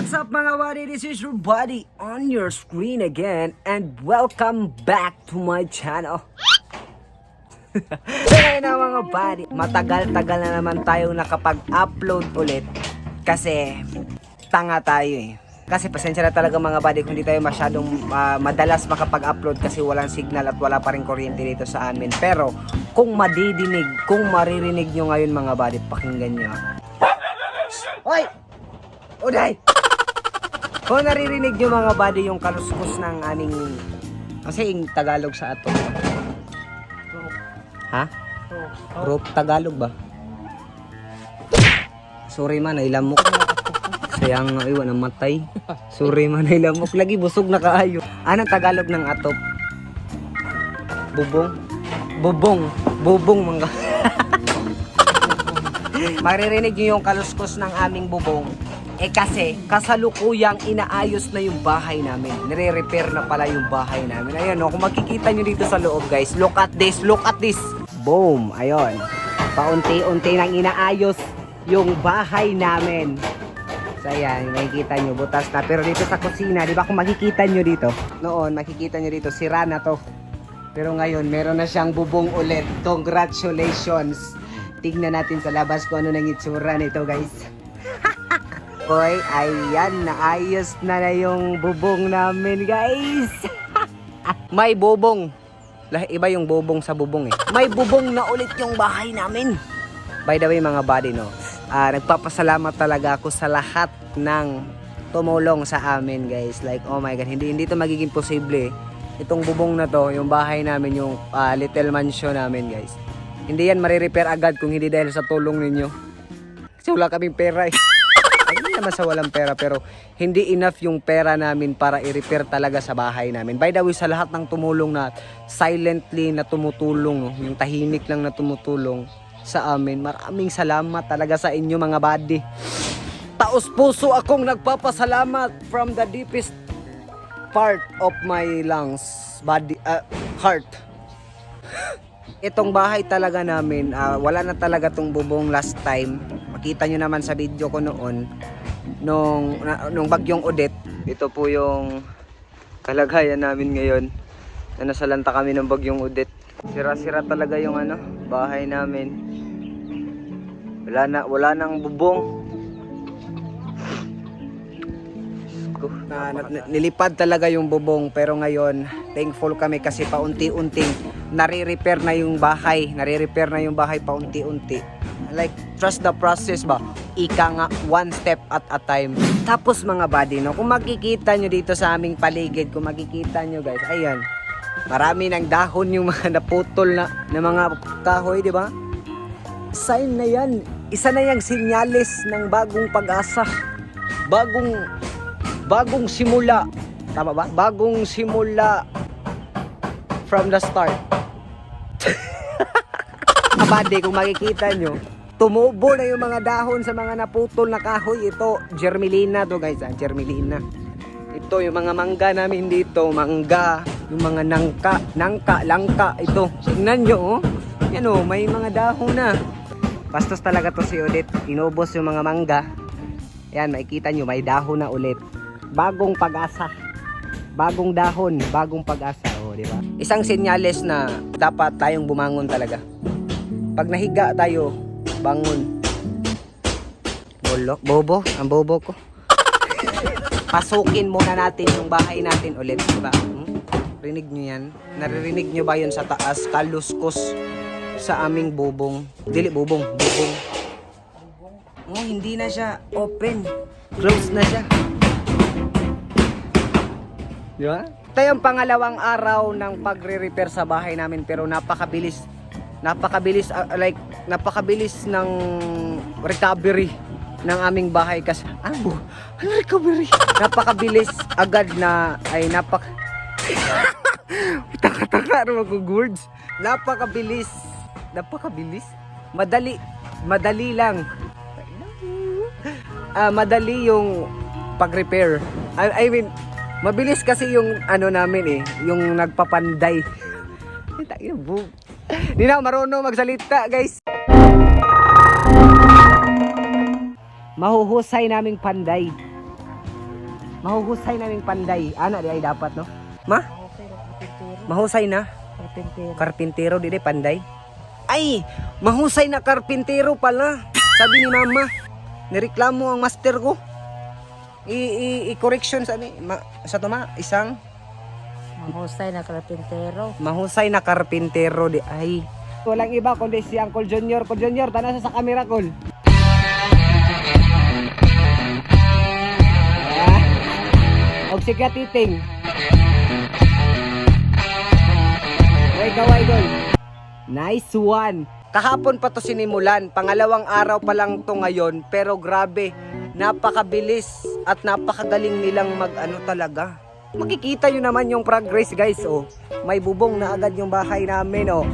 What's up mga buddy? This is your buddy on your screen again and welcome back to my channel. Kaya na mga buddy, matagal-tagal na naman tayong nakapag-upload ulit kasi tanga tayo eh. Kasi pasensya na talaga mga buddy kung hindi tayo masyadong madalas makapag-upload kasi walang signal at wala pa rin kuryente dito sa amin. Pero kung maririnig nyo ngayon mga buddy, pakinggan nyo. Hoy! Uday! Kung naririnig nyo mga buddy yung kaluskos ng aning kasi yung Tagalog sa ato. Ha? Rope Tagalog ba? Sorry man, nailamok. Sayang nga iwan ang matay. Sorry man, nailamok. Lagi busog na kaayo. Anong Tagalog ng atop? Bubong? Bubong mga. Maririnig nyo yung kaluskos ng aming bubong. Eh kasi, kasalukuyang inaayos na yung bahay namin. Nire-repair na pala yung bahay namin. Ayan o, kung makikita nyo dito sa loob guys, look at this. Boom, ayun. Paunti-unti nang inaayos yung bahay namin. So ayan, makikita nyo, butas na. Pero dito sa kusina, di ba kung makikita nyo dito, noon, makikita nyo dito, sira na to. Pero ngayon, meron na siyang bubong ulit. Congratulations! Tignan natin sa labas kung ano nang itsura nito guys. Hoy, ayan, naayos na yung bubong namin guys. May bubong. Iba yung bubong sa bubong eh. May bubong na ulit yung bahay namin. By the way mga buddy no, nagpapasalamat talaga ako sa lahat ng tumulong sa amin guys. Like oh my god, hindi to magiging posible. Itong bubong na to, yung bahay namin, yung little mansion namin guys. Hindi yan marirepair agad kung hindi dahil sa tulong ninyo. Kasi wala kaming pera eh. Hindi naman sa walang pera pero hindi enough yung pera namin para i-repair talaga sa bahay namin. By the way, sa lahat ng tumulong na silently na tumutulong, no? Yung tahimik lang na tumutulong sa amin, maraming salamat talaga sa inyo mga buddy. Taos puso akong nagpapasalamat from the deepest part of my lungs, body, heart. Itong bahay talaga namin, wala na talaga tong bubong last time. Makita nyo naman sa video ko noon, nung bagyong Odette. Ito po yung kalagayan namin ngayon. Na nasalanta kami ng bagyong Odette. Sira-sira talaga yung bahay namin. Wala nang bubong. Nilipad talaga yung bubong pero ngayon thankful kami kasi paunti-unting nare-repair na yung bahay paunti-unti. Like trust the process ba, ika nga one step at a time. Tapos mga buddy no, kung makikita nyo dito sa aming paligid, kung makikita nyo guys, ayan, marami ng dahon yung mga naputol na mga kahoy, di ba? Sign na yan, isa na yung sinyalis ng bagong pag-asa, bagong simula. Tama ba? Bagong simula from the start. Kabady, kung makikita nyo, tumubo na yung mga dahon sa mga naputol na kahoy. Ito, germelina to guys. Germelina. Ito, yung mga mangga namin dito. Mangga, yung mga langka. Ito, tingnan nyo oh. Yan oh, may mga dahon na. Bastos talaga to si Odette. Inubos yung mga mangga. Yan, makikita nyo, may dahon na ulit. Bagong pag-asa. Bagong dahon, bagong pag-asa, oh, di ba? Isang senyales na dapat tayong bumangon talaga. Pag nahiga tayo, bangon. Bobo, ang bobo ko. Pasukin muna natin yung bahay natin ulit, di ba? Rinig nyo yan? Naririnig nyo ba yun sa taas? Kaluskos sa aming bubong. Dili bubong. Oh, hindi na siya open. Close na siya. Di ba? Ito yung pangalawang araw ng pagre-repair sa bahay namin pero napakabilis ng recovery ng aming bahay kasi ano recovery? Napakabilis agad na ay taka-taka ano mag-words. Napakabilis. Madali lang. Madali yung pag-repair. I mean, mabilis kasi yung namin yung nagpapanday. Hindi na ako marunong magsalita guys. Mahuhusay naming panday. Mahuhusay naming panday. Ana di ay dapat no? Ma? Mahusay na? Karpintero di panday. Ay, mahusay na karpintero pala. Sabi ni mama, nireklamo ang master ko. I-correction sa isang Mahusay na karpintero. mahusay na karpintero di ay. Walang iba kundi si Uncle Junior. Uncle Junior, tana sa camera call. Og si Katiting. Ikaw, idol. Nice one. Kahapon pa to sinimulan. Pangalawang araw pa lang to ngayon. Pero grabe, napakabilis at napakagaling nilang mag-ano talaga. Makikita nyo naman yung progress, guys. Oh, may bubong na agad yung bahay namin. Oh.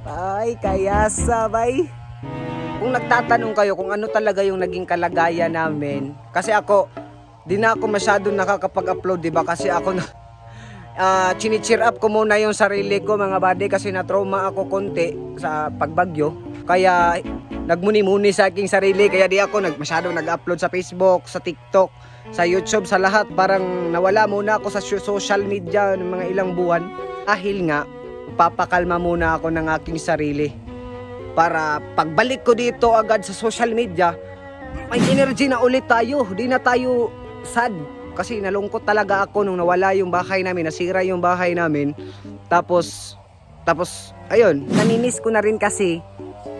Ay, kaya sabay. Kung nagtatanong kayo kung ano talaga yung naging kalagayan namin. Kasi ako, di na ako masyadong nakakapag-upload, diba? Kasi ako na chini-cheer up ko muna yung sarili ko, mga buddy, kasi na-trauma ako konti sa pagbagyo. Kaya nagmuni-muni sa aking sarili, kaya di ako masyadong nag-upload sa Facebook, sa TikTok, sa YouTube, sa lahat. Parang nawala muna ako sa social media ng mga ilang buwan. Dahil nga, papakalma muna ako ng aking sarili. Para pagbalik ko dito agad sa social media, may energy na ulit tayo. Di na tayo sad. Kasi nalungkot talaga ako nung nawala yung bahay namin, nasira yung bahay namin. Tapos ayun, namimiss ko na rin kasi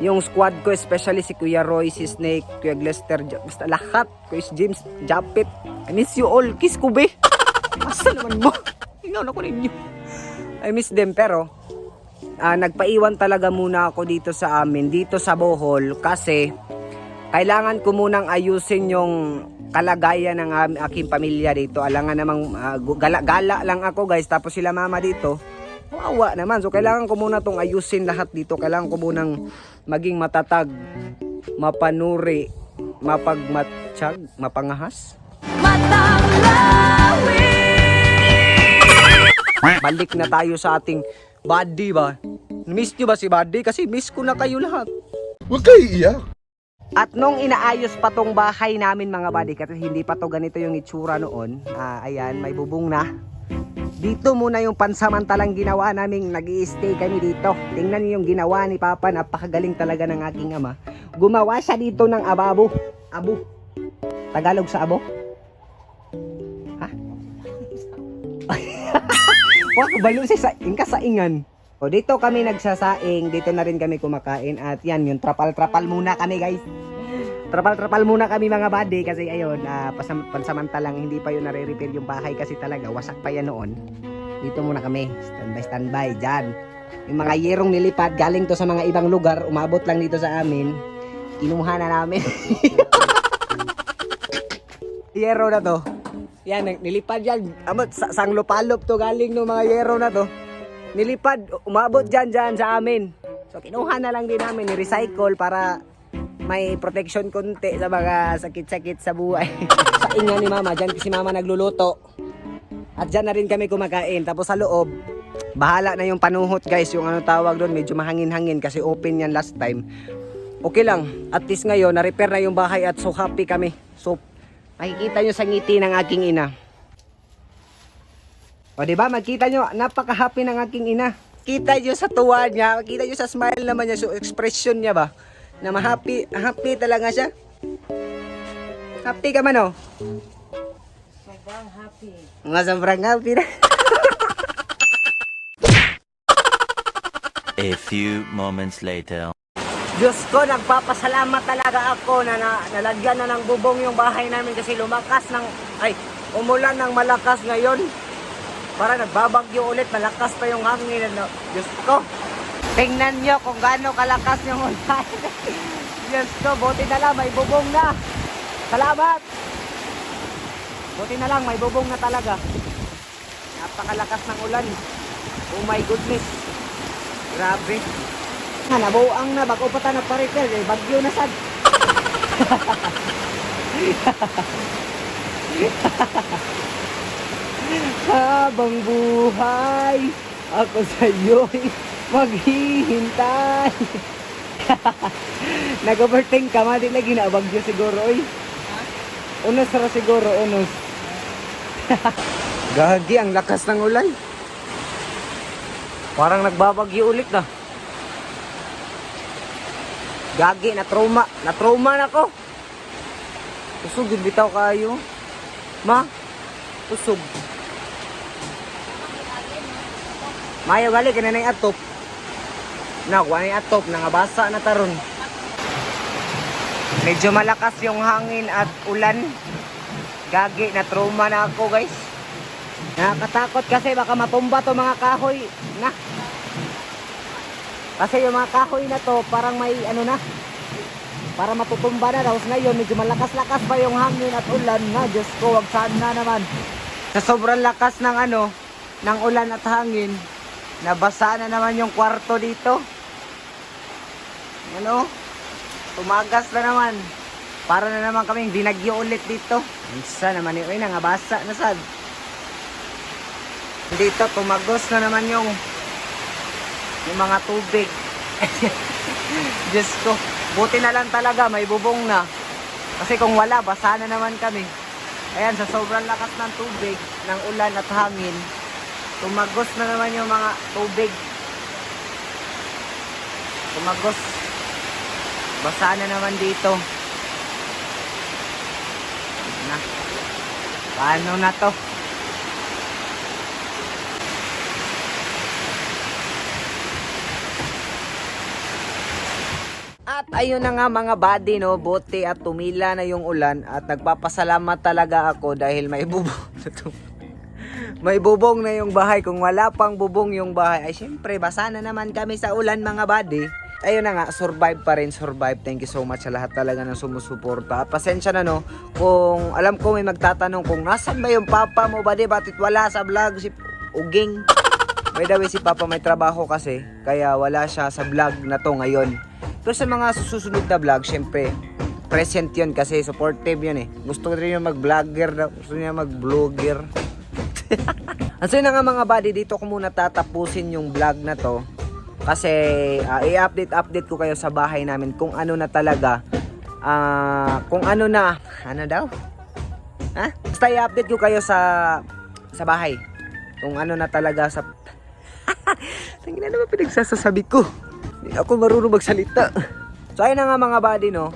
yung squad ko, especially si Kuya Roy, si Snake, Kuya Glester, basta lahat, Kuya James, Japit. I miss you all. Kiss ko, be. Asa naman mo? Tingnan ako ninyo. I miss them, pero nagpaiwan talaga muna ako dito sa amin, dito sa Bohol, kasi kailangan ko munang ayusin yung kalagayan ng aking pamilya dito. Alangan namang gala lang ako, guys, tapos sila mama dito wawa naman. So kailangan ko muna tong ayusin lahat dito. Kailangan ko munang maging matatag, mapanuri, mapagmatsyag, mapangahas. Balik na tayo sa ating buddy ba. Miss nyo ba si buddy? Kasi miss ko na kayo lahat. Huwag kayo iiyak. At nung inaayos pa tong bahay namin, mga buddy, kasi hindi pa to ganito yung itsura noon. Ayan, may bubong na. Dito muna yung pansamantalang ginawa namin, nag-i-stay kami dito. Tingnan niyo yung ginawa ni Papa, napakagaling talaga ng aking ama. Gumawa siya dito ng ababo. Abo. Tagalog sa abo? Ha? Wag balo sa saingan. O dito kami nagsasaing, dito na rin kami kumakain. At yan, yung trapal-trapal muna kami, guys. Trapal-trapal muna kami, mga buddy, kasi ayun, pansamantalang hindi pa yun nare-repair yung bahay kasi talaga wasak pa yan noon. Dito muna kami, standby dyan. Yung mga yerong nilipad galing to sa mga ibang lugar, umabot lang dito sa amin, kinuha na namin. Yero na to, yan, nilipad yan, sang lupalop to galing no mga yero na to. Nilipad, umabot dyan sa amin. So kinuha na lang din namin, ni-recycle para may protection konti sa mga sakit-sakit sa buhay. Sa inga ni mama, dyan si mama nagluluto. At dyan na rin kami kumakain. Tapos sa loob, bahala na yung panuhot, guys. Yung ano tawag doon, medyo mahangin-hangin kasi open yan last time. Okay lang, at least ngayon, na-repair na yung bahay at so happy kami. So, makikita nyo sa ngiti ng aking ina. O diba, magkita nyo, napaka-happy ng aking ina. Kita nyo sa tuwa niya, makita nyo sa smile naman niya, so expression niya ba, na happy talaga siya. Happy ka man, oh? Sobrang happy. Sobrang happy na. A few moments later. Diyos ko, nagpapasalamat talaga ako na nalagyan na ng bubong yung bahay namin kasi umulan ng malakas ngayon. Para nagbabagyo ulit, malakas pa yung hangin. Diyos ko, tingnan nyo kung gaano kalakas yung ulan. Diyos ko, buti na lang, may bubong na. Salamat! Buti na lang, may bubong na talaga. Napakalakas ng ulan. Oh my goodness. Grabe. Nabuang na, bago pa tayo nagpa-repair. Bagyo na sad. Habang buhay, ako sa'yo'y maghihintay. Nag-overthink ka, madi lagi na bagyo siguro, oy. Unos ra siguro, unos. Gagi, ang lakas ng ulan. Parang nagbabagyo ulit na. Gagi, na-trauma. Na-trauma na ko. Tusog, yun bitaw kayo. Ma, tusog. Mayo gali, kanina yung atop. Nakuha na yung atop, nangabasa na taron. Medyo malakas yung hangin at ulan. Gagi, na-trauma na ako guys. Nakakatakot kasi baka matumba to mga kahoy na. Kasi yung mga kahoy na to parang may ano na. Para matutumba na daw. Ngayon medyo malakas-lakas pa yung hangin at ulan na. Diyos ko, wag sana naman. Sa sobrang lakas ng ano, ng ulan at hangin, nabasa na naman yung kwarto dito. Ano? Tumagas na naman. Para na naman kaming binagyo ulit dito. Isa naman yun. Ay, nangabasa na sad. Dito, tumagos na naman yung mga tubig. Diyos ko. Buti na lang talaga, may bubong na. Kasi kung wala, basa na naman kami. Ayan, sa sobrang lakas ng tubig, ng ulan at hangin, tumagos na naman yung mga tubig. Tumagos. Basa na naman dito. Na. Paano na to? At ayun na nga mga buddy, no, buti at tumila na yung ulan at nagpapasalamat talaga ako dahil may bubong na to. May bubong na yung bahay. Kung wala pang bubong yung bahay, ay syempre basa na naman kami sa ulan mga buddy. Ayun na nga, survive pa rin, survive. Thank you so much sa lahat talaga ng sumusuporta. At pasensya na no, kung alam ko may magtatanong kung nasan ba yung papa mo buddy, bakit wala sa vlog si Uging. By the way, si papa may trabaho kasi, kaya wala siya sa vlog na to ngayon. Pero sa mga susunod na vlog, syempre, present yun kasi supportive yun eh. Gusto ko rin yung mag-vlogger daw. Gusto niya mag-vlogger. So yun na nga mga buddy, dito ko muna tatapusin yung vlog na to. Kasi i-update ko kayo sa bahay namin kung ano na talaga. Kung ano na. Ano daw? Ha? Basta i-update ko kayo sa bahay. Kung ano na talaga sa... Tangina naman pinagsasasabi ko. Hindi ako marunong magsalita. So ayun na nga mga buddy no.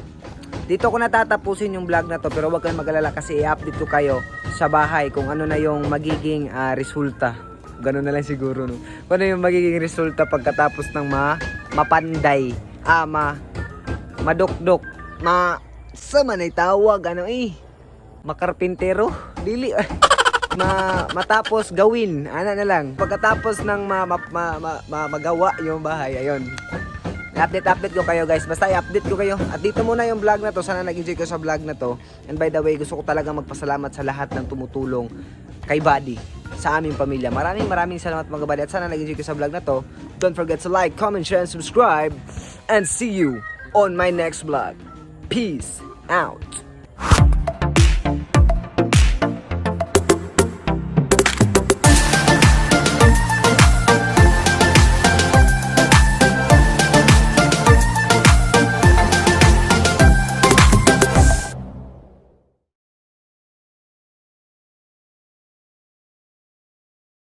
Dito ko natatapusin yung vlog na to. Pero wag kayong mag-alala kasi i-update ko kayo sa bahay kung ano na yung magiging resulta. Ganun na lang siguro no. Kung ano yung magiging resulta pagkatapos ng mapanday. Madukdok. Sama na tawag. Ano makarpintero. Dili. Matapos gawin. Ano na lang. Pagkatapos ng magawa yung bahay. Ayun. Update ko kayo guys. Basta i-update ko kayo. At dito muna yung vlog na to. Sana nag-enjoy kayo sa vlog na to. And by the way, gusto ko talaga magpasalamat sa lahat ng tumutulong kay Buddy sa aming pamilya. Maraming salamat mga buddy. At sana nag-enjoy kayo sa vlog na to. Don't forget to like, comment, share, and subscribe. And see you on my next vlog. Peace out.